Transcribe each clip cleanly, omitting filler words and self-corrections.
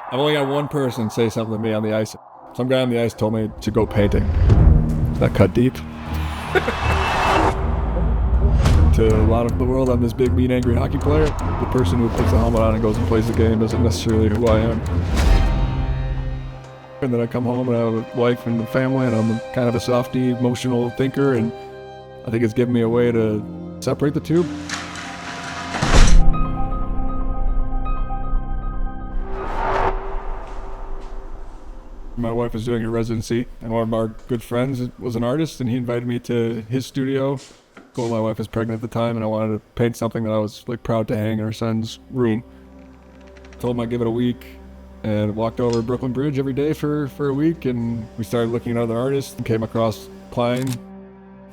I've only got one person say something to me on the ice. Some guy on the ice told me to go painting. That cut deep. To a lot of the world, I'm this big, mean, angry hockey player. The person who puts the helmet on and goes and plays the game isn't necessarily who I am. And then I come home and I have a wife and a family, and I'm kind of a softy, emotional thinker, and I think it's given me a way to separate the two. My wife was doing a residency, and one of our good friends was an artist, and he invited me to his studio. Well, my wife was pregnant at the time, and I wanted to paint something that I was like proud to hang in our son's room. Told him I'd give it a week, and walked over Brooklyn Bridge every day for a week, and we started looking at other artists and came across Klein,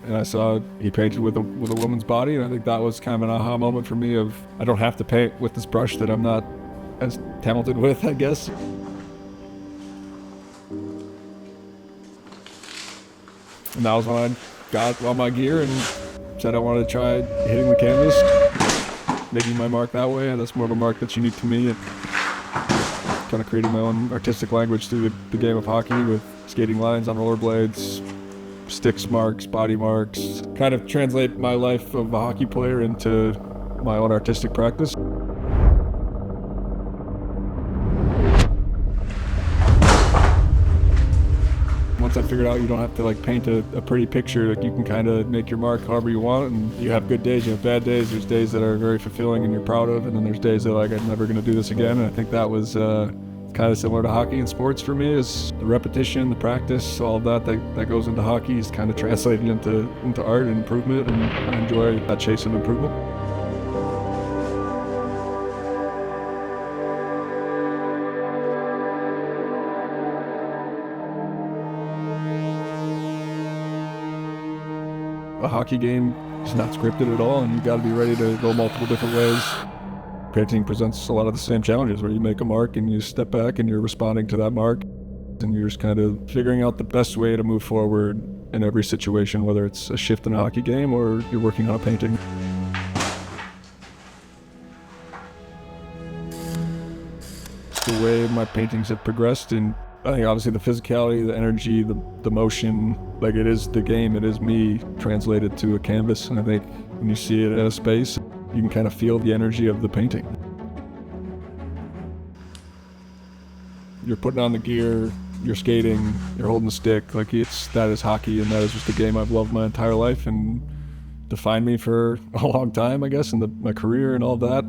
and I saw he painted with a woman's body, and I think that was kind of an aha moment for me of I don't have to paint with this brush that I'm not as talented with, I guess. And that was when I got all my gear and said I wanted to try hitting the canvas, making my mark that way, and that's more of a mark that's unique to me, and kind of creating my own artistic language through the game of hockey with skating lines on rollerblades, sticks marks, body marks, kind of translate my life of a hockey player into my own artistic practice. Once I figured out you don't have to like paint a pretty picture, like you can kind of make your mark however you want, and you have good days, you have bad days. There's days that are very fulfilling and you're proud of, and then there's days that like I'm never going to do this again. And I think that was kind of similar to hockey and sports for me, is the repetition, the practice, all of that goes into hockey is kind of translated into art and improvement, and I enjoy that chase of improvement. A hockey game is not scripted at all, and you've got to be ready to go multiple different ways. Painting presents a lot of the same challenges where you make a mark and you step back and you're responding to that mark, and you're just kind of figuring out the best way to move forward in every situation, whether it's a shift in a hockey game or you're working on a painting. The way my paintings have progressed, and I think obviously the physicality, the energy, the motion, like it is the game, it is me translated to a canvas. And I think when you see it in a space, you can kind of feel the energy of the painting. You're putting on the gear, you're skating, you're holding the stick, like that is hockey, and that is just a game I've loved my entire life and defined me for a long time, I guess, in my career and all that.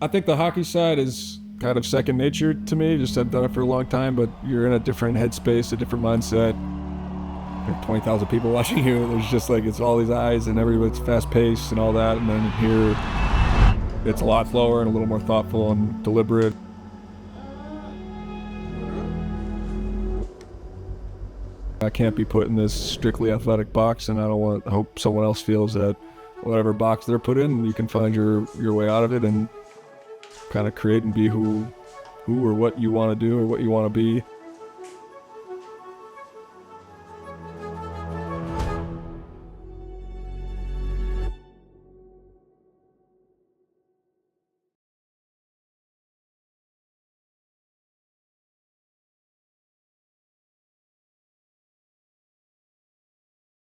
I think the hockey side is kind of second nature to me, just I've done it for a long time, but you're in a different headspace, a different mindset. There are 20,000 people watching you, there's just like, it's all these eyes and everybody's fast paced and all that, and then here it's a lot slower and a little more thoughtful and deliberate. I can't be put in this strictly athletic box, and I hope someone else feels that whatever box they're put in, you can find your way out of it and kind of create and be who or what you want to do or what you want to be.